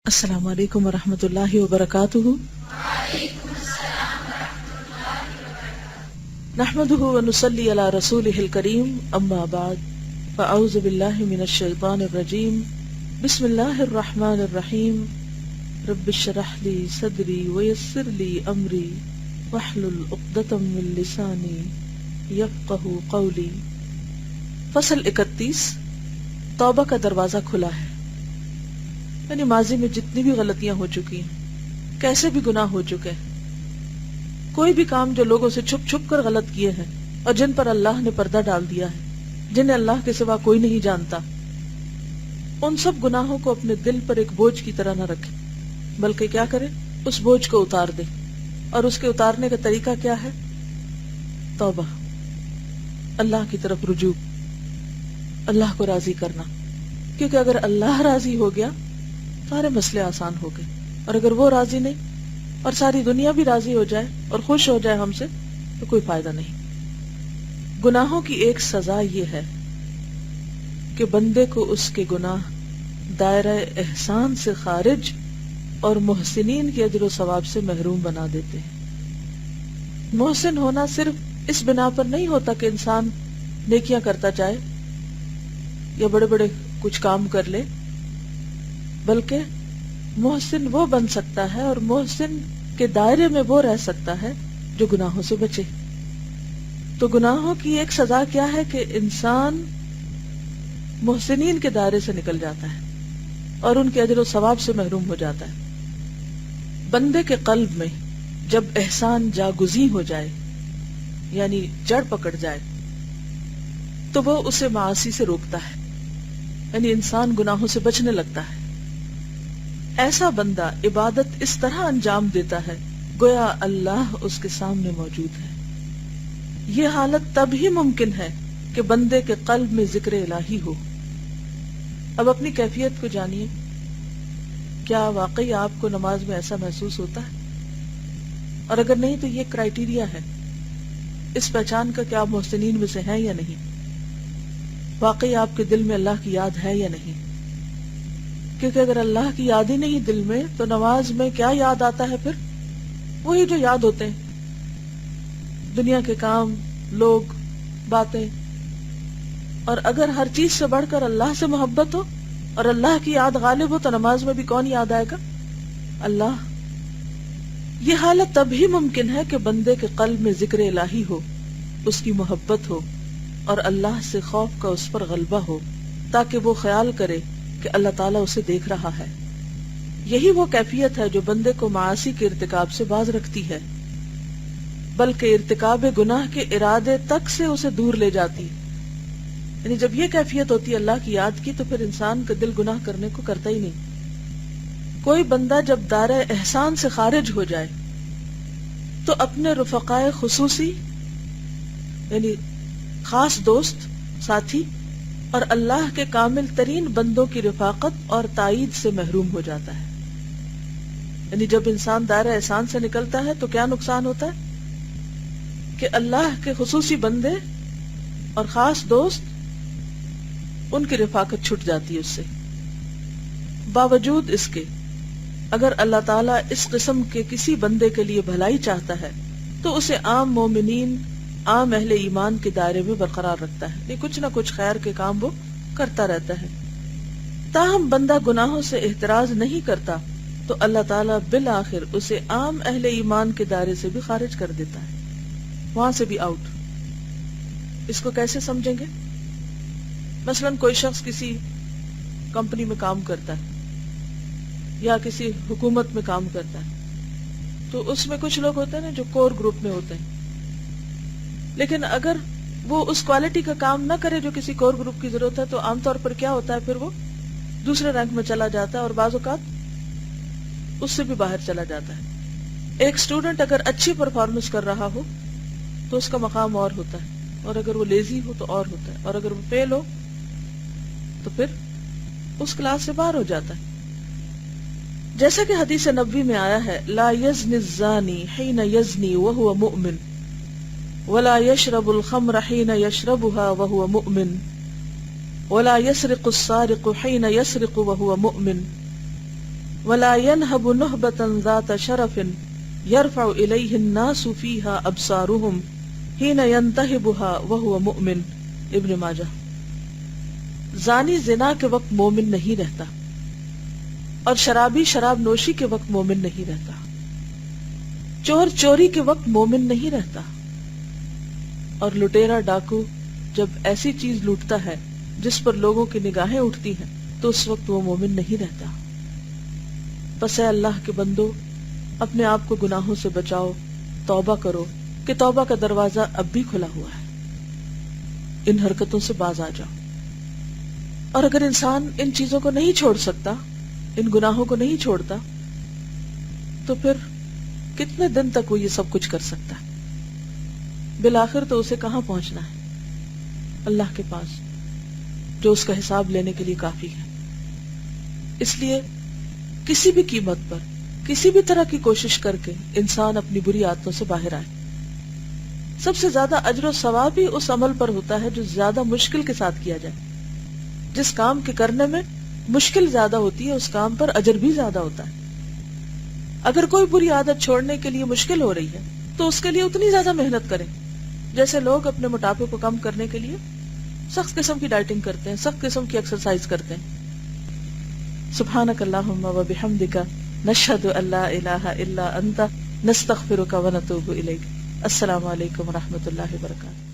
السلام علیکم ورحمۃ اللہ وبرکاتہ۔ نحمده ونصلی علی رسولہ الکریم، اما بعد فاعوذ باللہ من الشیطان الرجیم، بسم اللہ الرحمن الرحیم، رب اشرح لی صدری ویسر لی امری واحلل عقدۃ من لسانی یفقہوا قولی۔ فصل 31، توبہ کا دروازہ کھلا ہے۔ یعنی ماضی میں جتنی بھی غلطیاں ہو چکی ہیں، کیسے بھی گناہ ہو چکے ہیں، کوئی بھی کام جو لوگوں سے چھپ چھپ کر غلط کیے ہیں اور جن پر اللہ نے پردہ ڈال دیا ہے، جنہیں اللہ کے سوا کوئی نہیں جانتا، ان سب گناہوں کو اپنے دل پر ایک بوجھ کی طرح نہ رکھے، بلکہ کیا کرے، اس بوجھ کو اتار دے۔ اور اس کے اتارنے کا طریقہ کیا ہے؟ توبہ، اللہ کی طرف رجوع، اللہ کو راضی کرنا۔ کیونکہ اگر اللہ راضی ہو گیا سارے مسئلے آسان ہو گئے، اور اگر وہ راضی نہیں اور ساری دنیا بھی راضی ہو جائے اور خوش ہو جائے ہم سے تو کوئی فائدہ نہیں۔ گناہوں کی ایک سزا یہ ہے کہ بندے کو اس کے گناہ دائرہ احسان سے خارج اور محسنین کے اجر و ثواب سے محروم بنا دیتے ہیں۔ محسن ہونا صرف اس بنا پر نہیں ہوتا کہ انسان نیکیاں کرتا جائے یا بڑے بڑے کچھ کام کر لے، بلکہ محسن وہ بن سکتا ہے اور محسن کے دائرے میں وہ رہ سکتا ہے جو گناہوں سے بچے۔ تو گناہوں کی ایک سزا کیا ہے کہ انسان محسنین کے دائرے سے نکل جاتا ہے اور ان کے اجر و ثواب سے محروم ہو جاتا ہے۔ بندے کے قلب میں جب احسان جاگزیں ہو جائے، یعنی جڑ پکڑ جائے، تو وہ اسے معاصی سے روکتا ہے، یعنی انسان گناہوں سے بچنے لگتا ہے۔ ایسا بندہ عبادت اس طرح انجام دیتا ہے گویا اللہ اس کے سامنے موجود ہے۔ یہ حالت تب ہی ممکن ہے کہ بندے کے قلب میں ذکر الہی ہو۔ اب اپنی کیفیت کو جانیے، کیا واقعی آپ کو نماز میں ایسا محسوس ہوتا ہے؟ اور اگر نہیں تو یہ کرائیٹیریا ہے، اس پہچان کا کیا آپ محسنین میں سے ہیں یا نہیں؟ واقعی آپ کے دل میں اللہ کی یاد ہے یا نہیں؟ کیونکہ اگر اللہ کی یاد ہی نہیں دل میں تو نماز میں کیا یاد آتا ہے؟ پھر وہی جو یاد ہوتے ہیں، دنیا کے کام، لوگ، باتیں۔ اور اگر ہر چیز سے بڑھ کر اللہ سے محبت ہو اور اللہ کی یاد غالب ہو تو نماز میں بھی کون یاد آئے گا؟ اللہ۔ یہ حالت تب ہی ممکن ہے کہ بندے کے قلب میں ذکر الہی ہو، اس کی محبت ہو اور اللہ سے خوف کا اس پر غلبہ ہو، تاکہ وہ خیال کرے کہ اللہ تعالیٰ اسے دیکھ رہا ہے۔ یہی وہ کیفیت ہے جو بندے کو معاصی کے ارتکاب سے باز رکھتی ہے، بلکہ ارتکاب گناہ کے ارادے تک سے اسے دور لے جاتی۔ یعنی جب یہ کیفیت ہوتی ہے اللہ کی یاد کی تو پھر انسان کا دل گناہ کرنے کو کرتا ہی نہیں۔ کوئی بندہ جب دائرہ احسان سے خارج ہو جائے تو اپنے رفقائے خصوصی، یعنی خاص دوست، ساتھی اور اللہ کے کامل ترین بندوں کی رفاقت اور تائید سے محروم ہو جاتا ہے۔ یعنی جب انسان دائرہ احسان سے نکلتا ہے تو کیا نقصان ہوتا ہے کہ اللہ کے خصوصی بندے اور خاص دوست، ان کی رفاقت چھٹ جاتی ہے اس سے۔ باوجود اس کے اگر اللہ تعالیٰ اس قسم کے کسی بندے کے لیے بھلائی چاہتا ہے تو اسے عام مومنین، عام اہل ایمان کے دائرے میں برقرار رکھتا ہے، یہ کچھ نہ کچھ خیر کے کام وہ کرتا رہتا ہے۔ تاہم بندہ گناہوں سے احتراز نہیں کرتا تو اللہ تعالیٰ بالآخر اسے عام اہل ایمان کے دائرے سے بھی خارج کر دیتا ہے، وہاں سے بھی آؤٹ۔ اس کو کیسے سمجھیں گے؟ مثلا کوئی شخص کسی کمپنی میں کام کرتا ہے یا کسی حکومت میں کام کرتا ہے، تو اس میں کچھ لوگ ہوتے ہیں نا جو کور گروپ میں ہوتے ہیں، لیکن اگر وہ اس کوالٹی کا کام نہ کرے جو کسی کور گروپ کی ضرورت ہے تو عام طور پر کیا ہوتا ہے، پھر وہ دوسرے رینک میں چلا جاتا ہے اور بعض اوقات اس سے بھی باہر چلا جاتا ہے۔ ایک اسٹوڈنٹ اگر اچھی پرفارمنس کر رہا ہو تو اس کا مقام اور ہوتا ہے، اور اگر وہ لیزی ہو تو اور ہوتا ہے، اور اگر وہ فیل ہو تو پھر اس کلاس سے باہر ہو جاتا ہے۔ جیسا کہ حدیث نبوی میں آیا ہے، لا یزنی الزانی حین یزنی وہو مؤمن ولا يشرب الخمر حين يشربها وهو مؤمن ولا يسرق السارق حين يسرق وهو مؤمن ولا ينهب نهبة ذات شرف يرفع إليه الناس فيها أبصارهم حين ينتهبها وهو مؤمن. ابن ماجہ. زانی زنا کے وقت مومن نہیں رہتا، اور شرابی شراب نوشی کے وقت مومن نہیں رہتا، چور چوری کے وقت مومن نہیں رہتا، اور لٹیرا ڈاکو جب ایسی چیز لوٹتا ہے جس پر لوگوں کی نگاہیں اٹھتی ہیں تو اس وقت وہ مومن نہیں رہتا. پس اے اللہ کے بندو، اپنے آپ کو گناہوں سے بچاؤ، توبہ کرو کہ توبہ کا دروازہ اب بھی کھلا ہوا ہے. ان حرکتوں سے باز آ جاؤ. اور اگر انسان ان چیزوں کو نہیں چھوڑ سکتا، ان گناہوں کو نہیں چھوڑتا، تو پھر کتنے دن تک وہ یہ سب کچھ کر سکتا ہے؟ بالآخر تو اسے کہاں پہنچنا ہے؟ اللہ کے پاس، جو اس کا حساب لینے کے لیے کافی ہے. اس لیے کسی بھی قیمت پر، کسی بھی طرح کی کوشش کر کے انسان اپنی بری عادتوں سے باہر آئے. سب سے زیادہ اجر و ثواب ہی اس عمل پر ہوتا ہے جو زیادہ مشکل کے ساتھ کیا جائے. جس کام کے کرنے میں مشکل زیادہ ہوتی ہے اس کام پر اجر بھی زیادہ ہوتا ہے. اگر کوئی بری عادت چھوڑنے کے لیے مشکل ہو رہی ہے تو اس کے لیے اتنی زیادہ محنت کریں جیسے لوگ اپنے موٹاپے کو کم کرنے کے لیے سخت قسم کی ڈائٹنگ کرتے ہیں، سخت قسم کی ایکسرسائز کرتے ہیں. سبحانک اللہم و بحمدک، نشہد ان لا الہ الا انت، نستغفرک و نتوب الیک. السلام علیکم و رحمۃ اللہ وبرکاتہ.